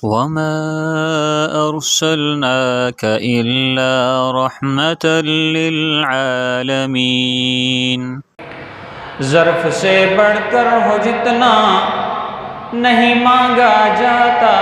وما أرسلناك إلا رحمة للعالمين۔ ظرف سے بڑھ کر ہو جتنا نہیں مانگا جاتا،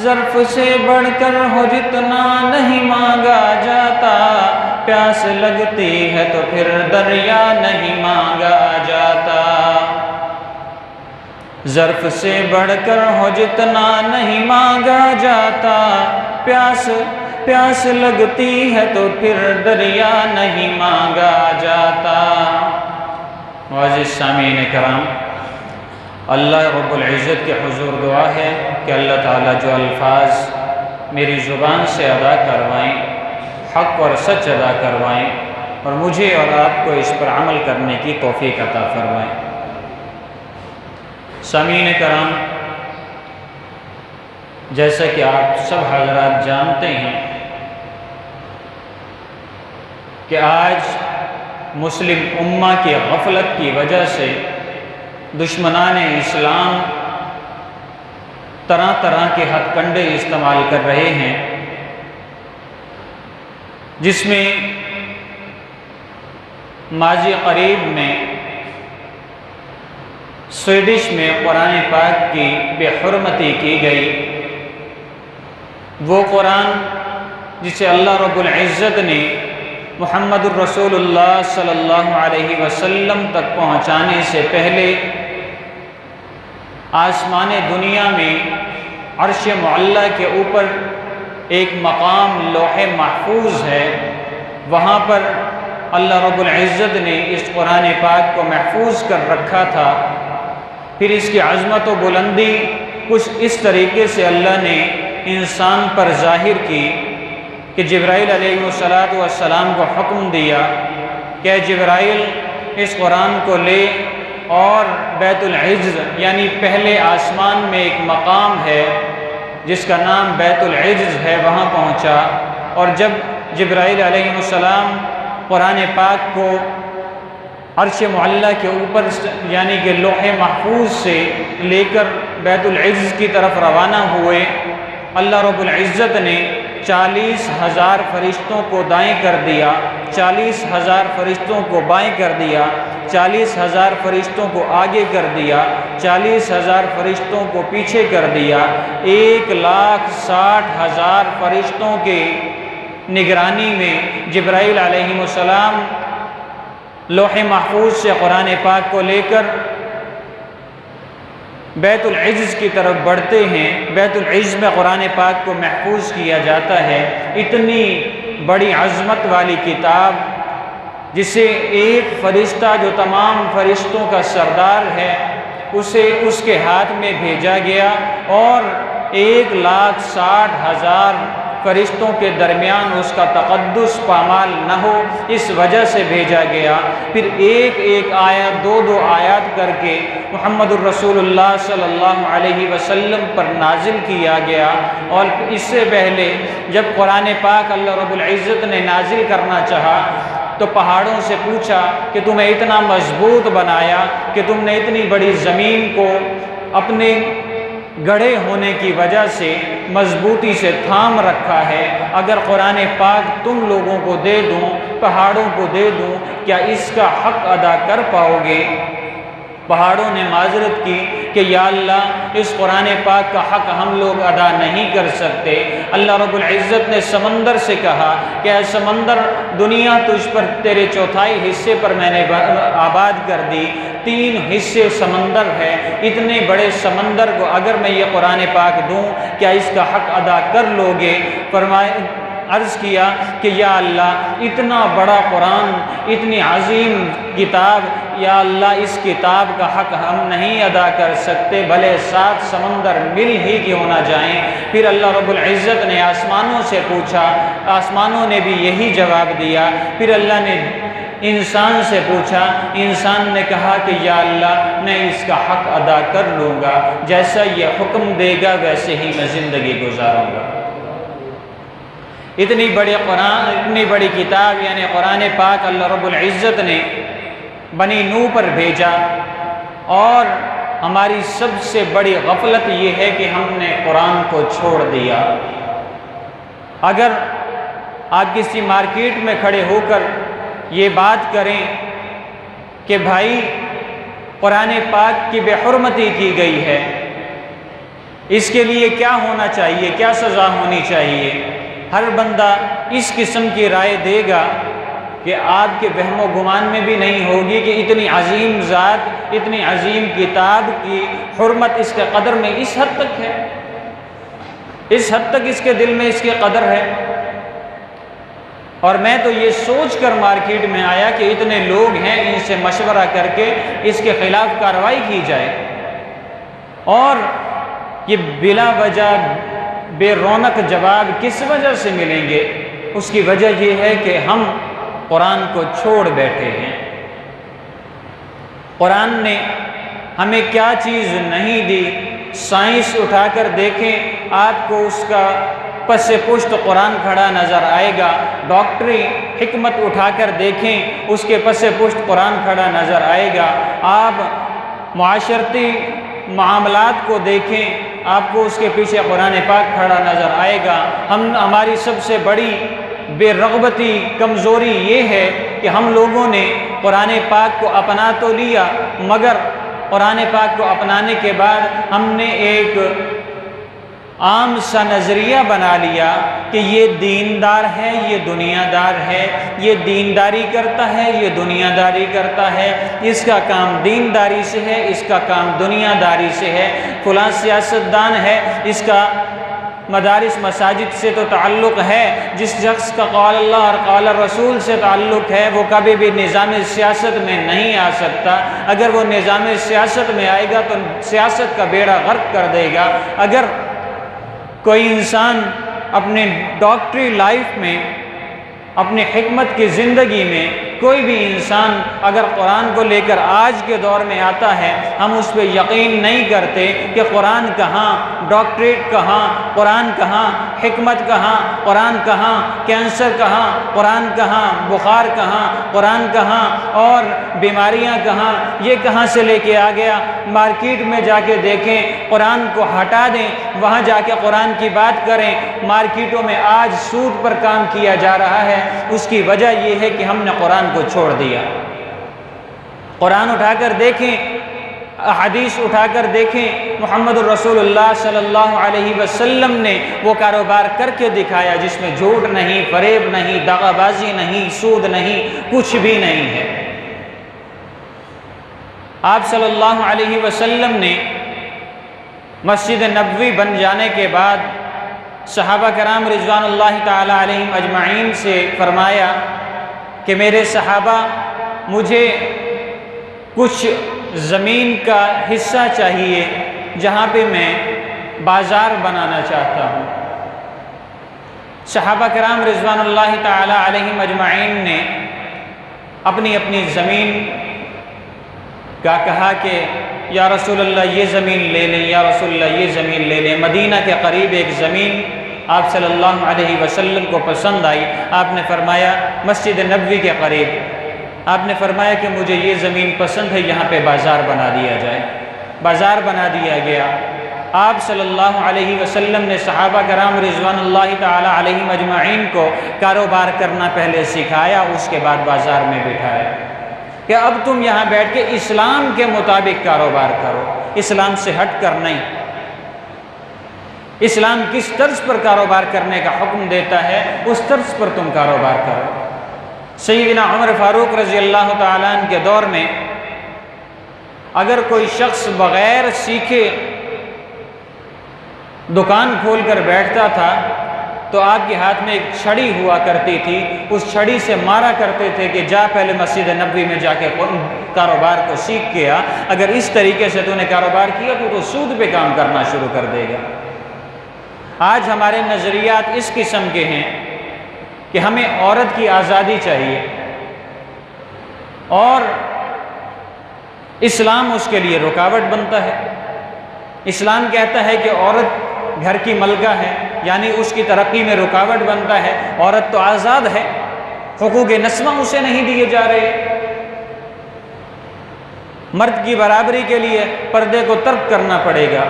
ظرف سے بڑھ کر ہو جتنا نہیں مانگا جاتا، پیاس لگتی ہے تو پھر دریا نہیں مانگا جاتا۔ ظرف سے بڑھ کر ہو جتنا نہیں مانگا جاتا، پیاس لگتی ہے تو پھر دریا نہیں مانگا جاتا۔ معزز سامعین کرام، اللہ رب العزت کے حضور دعا ہے کہ اللہ تعالیٰ جو الفاظ میری زبان سے ادا کروائیں، حق اور سچ ادا کروائیں، اور مجھے اور آپ کو اس پر عمل کرنے کی توفیق عطا فرمائیں۔ سامعین کرام، جیسا کہ آپ سب حضرات جانتے ہیں کہ آج مسلم امہ کی غفلت کی وجہ سے دشمنان اسلام طرح طرح کے ہتھ کنڈے استعمال کر رہے ہیں، جس میں ماضی قریب میں سویڈش میں قرآن پاک کی بے حرمتی کی گئی۔ وہ قرآن جسے اللہ رب العزت نے محمد الرسول اللہ صلی اللہ علیہ وسلم تک پہنچانے سے پہلے آسمان دنیا میں عرش معلیٰ کے اوپر ایک مقام لوح محفوظ ہے، وہاں پر اللہ رب العزت نے اس قرآن پاک کو محفوظ کر رکھا تھا۔ پھر اس کی عظمت و بلندی کچھ اس طریقے سے اللہ نے انسان پر ظاہر کی کہ جبرائیل علیہ السلام کو حکم دیا کہ جبرائیل اس قرآن کو لے اور بیت العز یعنی پہلے آسمان میں ایک مقام ہے جس کا نام بیت العز ہے، وہاں پہنچا، اور جب جبرائیل علیہ السلام قرآن پاک کو عرش معلیٰ کے اوپر یعنی کہ لوح محفوظ سے لے کر بیت العز کی طرف روانہ ہوئے، اللہ رب العزت نے 40,000 فرشتوں کو دائیں کر دیا، 40,000 فرشتوں کو بائیں کر دیا، 40,000 فرشتوں کو آگے کر دیا، 40,000 فرشتوں کو پیچھے کر دیا، 1,60,000 فرشتوں کے نگرانی میں جبرائیل علیہ السلام لوح محفوظ سے قرآن پاک کو لے کر بیت العز کی طرف بڑھتے ہیں۔ بیت العز میں قرآن پاک کو محفوظ کیا جاتا ہے۔ اتنی بڑی عظمت والی کتاب جسے ایک فرشتہ جو تمام فرشتوں کا سردار ہے اسے اس کے ہاتھ میں بھیجا گیا، اور 1,60,000 فرشتوں کے درمیان اس کا تقدس پامال نہ ہو، اس وجہ سے بھیجا گیا۔ پھر ایک ایک آیت، دو آیات کر کے محمد الرسول اللہ صلی اللہ علیہ وسلم پر نازل کیا گیا۔ اور اس سے پہلے جب قرآن پاک اللہ رب العزت نے نازل کرنا چاہا تو پہاڑوں سے پوچھا کہ تمہیں اتنا مضبوط بنایا کہ تم نے اتنی بڑی زمین کو اپنے گڑھے ہونے کی وجہ سے مضبوطی سے تھام رکھا ہے، اگر قرآن پاک تم لوگوں کو دے دوں، پہاڑوں کو دے دوں، کیا اس کا حق ادا کر پاؤ گے؟ پہاڑوں نے معذرت کی کہ یا اللہ اس قرآن پاک کا حق ہم لوگ ادا نہیں کر سکتے۔ اللہ رب العزت نے سمندر سے کہا کہ اے سمندر، دنیا تجھ پر تیرے چوتھائی حصے پر میں نے آباد کر دی، 3 حصے سمندر ہے، اتنے بڑے سمندر کو اگر میں یہ قرآن پاک دوں کیا اس کا حق ادا کر لو گے؟ عرض کیا کہ یا اللہ اتنا بڑا قرآن، اتنی عظیم کتاب، یا اللہ اس کتاب کا حق ہم نہیں ادا کر سکتے، بھلے 7 سمندر مل ہی کیوں نہ جائیں۔ پھر اللہ رب العزت نے آسمانوں سے پوچھا، آسمانوں نے بھی یہی جواب دیا۔ پھر اللہ نے انسان سے پوچھا، انسان نے کہا کہ یا اللہ میں اس کا حق ادا کر لوں گا، جیسا یہ حکم دے گا ویسے ہی میں زندگی گزاروں گا۔ اتنی بڑی کتاب یعنی قرآن پاک اللہ رب العزت نے بنی نوح پر بھیجا، اور ہماری سب سے بڑی غفلت یہ ہے کہ ہم نے قرآن کو چھوڑ دیا۔ اگر آپ کسی مارکیٹ میں کھڑے ہو کر یہ بات کریں کہ بھائی قرآن پاک کی بے حرمتی کی گئی ہے، اس کے لیے کیا ہونا چاہیے، کیا سزا ہونی چاہیے، ہر بندہ اس قسم کی رائے دے گا کہ آپ کے وہم و گمان میں بھی نہیں ہوگی کہ اتنی عظیم ذات، اتنی عظیم کتاب کی حرمت اس کے قدر میں اس حد تک ہے، اس حد تک اس کے دل میں اس کی قدر ہے۔ اور میں تو یہ سوچ کر مارکیٹ میں آیا کہ اتنے لوگ ہیں، ان سے مشورہ کر کے اس کے خلاف کارروائی کی جائے۔ اور یہ بلا وجہ بے رونق جواب کس وجہ سے ملیں گے؟ اس کی وجہ یہ ہے کہ ہم قرآن کو چھوڑ بیٹھے ہیں۔ قرآن نے ہمیں کیا چیز نہیں دی، سائنس اٹھا کر دیکھیں آپ کو اس کا پس پشت قرآن کھڑا نظر آئے گا، ڈاکٹری حکمت اٹھا کر دیکھیں اس کے پس پشت قرآن کھڑا نظر آئے گا، آپ معاشرتی معاملات کو دیکھیں آپ کو اس کے پیچھے قرآن پاک کھڑا نظر آئے گا۔ ہماری سب سے بڑی بے رغبتی کمزوری یہ ہے کہ ہم لوگوں نے قرآن پاک کو اپنا تو لیا، مگر قرآن پاک کو اپنانے کے بعد ہم نے ایک عام سا نظریہ بنا لیا کہ یہ دیندار ہے، یہ دنیا دار ہے، یہ دینداری کرتا ہے، یہ دنیا داری کرتا ہے، اس کا کام دینداری سے ہے، اس کا کام دنیا داری سے ہے، فلاں سیاستدان ہے، اس کا مدارس مساجد سے تو تعلق ہے، جس شخص کا قال اللہ اور قال رسول سے تعلق ہے وہ کبھی بھی نظام سیاست میں نہیں آ سکتا۔ اگر وہ نظام سیاست میں آئے گا تو سیاست کا بیڑا غرق کر دے گا۔ اگر کوئی انسان اپنے ڈاکٹری لائف میں، اپنی حکمت کی زندگی میں، کوئی بھی انسان اگر قرآن کو لے کر آج کے دور میں آتا ہے، ہم اس پہ یقین نہیں کرتے کہ قرآن کہاں، ڈاکٹریٹ کہاں، قرآن کہاں، حکمت کہاں، قرآن کہاں، کینسر کہاں، قرآن کہاں، بخار کہاں، قرآن کہاں، اور بیماریاں کہاں، یہ کہاں سے لے کے آ گیا۔ مارکیٹ میں جا کے دیکھیں، قرآن کو ہٹا دیں، وہاں جا کے قرآن کی بات کریں۔ مارکیٹوں میں آج سود پر کام کیا جا رہا ہے، اس کی وجہ یہ ہے کہ ہم نے قرآن کو چھوڑ دیا۔ قرآن اٹھا کر دیکھیں، احادیث اٹھا کر دیکھیں، محمد الرسول اللہ صلی اللہ علیہ وسلم نے وہ کاروبار کر کے دکھایا جس میں جھوٹ نہیں، فریب نہیں، دغا بازی نہیں، سود نہیں، کچھ بھی نہیں ہے۔ آپ صلی اللہ علیہ وسلم نے مسجد نبوی بن جانے کے بعد صحابہ کرام رضوان اللہ تعالی علیہم اجمعین سے فرمایا کہ میرے صحابہ، مجھے کچھ زمین کا حصہ چاہیے جہاں پہ میں بازار بنانا چاہتا ہوں۔ صحابہ کرام رضوان اللہ تعالی علیہم اجمعین نے اپنی اپنی زمین کا کہا کہ یا رسول اللہ یہ زمین لے لیں، یا رسول اللہ یہ زمین لے لیں۔ مدینہ کے قریب ایک زمین آپ صلی اللہ علیہ وسلم کو پسند آئی، آپ نے فرمایا مسجد نبوی کے قریب، آپ نے فرمایا کہ مجھے یہ زمین پسند ہے، یہاں پہ بازار بنا دیا جائے۔ بازار بنا دیا گیا۔ آپ صلی اللہ علیہ وسلم نے صحابہ کرام رضوان اللہ تعالی علیہم اجمعین کو کاروبار کرنا پہلے سکھایا، اس کے بعد بازار میں بٹھایا کہ اب تم یہاں بیٹھ کے اسلام کے مطابق کاروبار کرو، اسلام سے ہٹ کر نہیں۔ اسلام کس طرز پر کاروبار کرنے کا حکم دیتا ہے اس طرز پر تم کاروبار کرو۔ سیدنا عمر فاروق رضی اللہ تعالیٰ عنہ کے دور میں اگر کوئی شخص بغیر سیکھے دکان کھول کر بیٹھتا تھا تو آپ کے ہاتھ میں ایک چھڑی ہوا کرتی تھی، اس چھڑی سے مارا کرتے تھے کہ جا پہلے مسجد نبوی میں جا کے کاروبار کو سیکھ کے آ، اگر اس طریقے سے تو نے کاروبار کیا تو سود پہ کام کرنا شروع کر دے گا۔ آج ہمارے نظریات اس قسم کے ہیں کہ ہمیں عورت کی آزادی چاہیے اور اسلام اس کے لیے رکاوٹ بنتا ہے۔ اسلام کہتا ہے کہ عورت گھر کی ملکہ ہے، یعنی اس کی ترقی میں رکاوٹ بنتا ہے۔ عورت تو آزاد ہے، حقوق نسواں اسے نہیں دیے جا رہے۔ مرد کی برابری کے لیے پردے کو ترک کرنا پڑے گا۔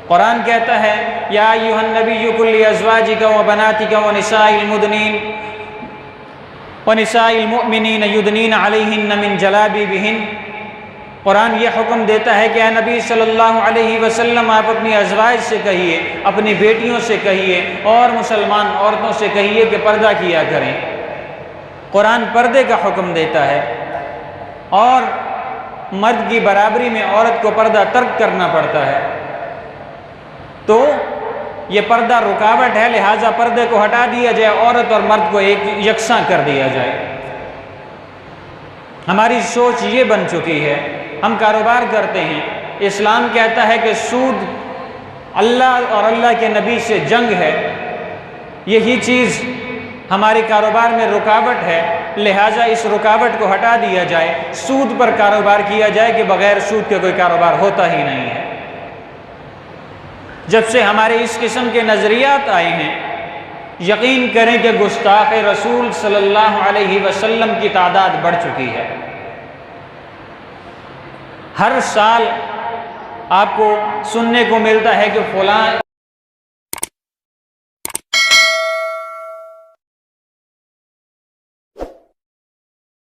قرآن کہتا ہے یا ایھا النبی قل لازواجک و بناتک و نساء المؤمنین یدنین علیہن من جلابیبہن۔ قرآن یہ حکم دیتا ہے کہ اے نبی صلی اللہ علیہ وسلم آپ اپنی ازواج سے کہیے، اپنی بیٹیوں سے کہیے اور مسلمان عورتوں سے کہیے کہ پردہ کیا کریں۔ قرآن پردے کا حکم دیتا ہے اور مرد کی برابری میں عورت کو پردہ ترک کرنا پڑتا ہے۔ تو یہ پردہ رکاوٹ ہے، لہٰذا پردے کو ہٹا دیا جائے، عورت اور مرد کو ایک یکساں کر دیا جائے۔ ہماری سوچ یہ بن چکی ہے، ہم کاروبار کرتے ہیں، اسلام کہتا ہے کہ سود اللہ اور اللہ کے نبی سے جنگ ہے، یہی چیز ہمارے کاروبار میں رکاوٹ ہے، لہٰذا اس رکاوٹ کو ہٹا دیا جائے، سود پر کاروبار کیا جائے کہ بغیر سود کے کوئی کاروبار ہوتا ہی نہیں ہے۔ جب سے ہمارے اس قسم کے نظریات آئے ہیں، یقین کریں کہ گستاخ رسول صلی اللہ علیہ وسلم کی تعداد بڑھ چکی ہے۔ ہر سال آپ کو سننے کو ملتا ہے کہ فلاں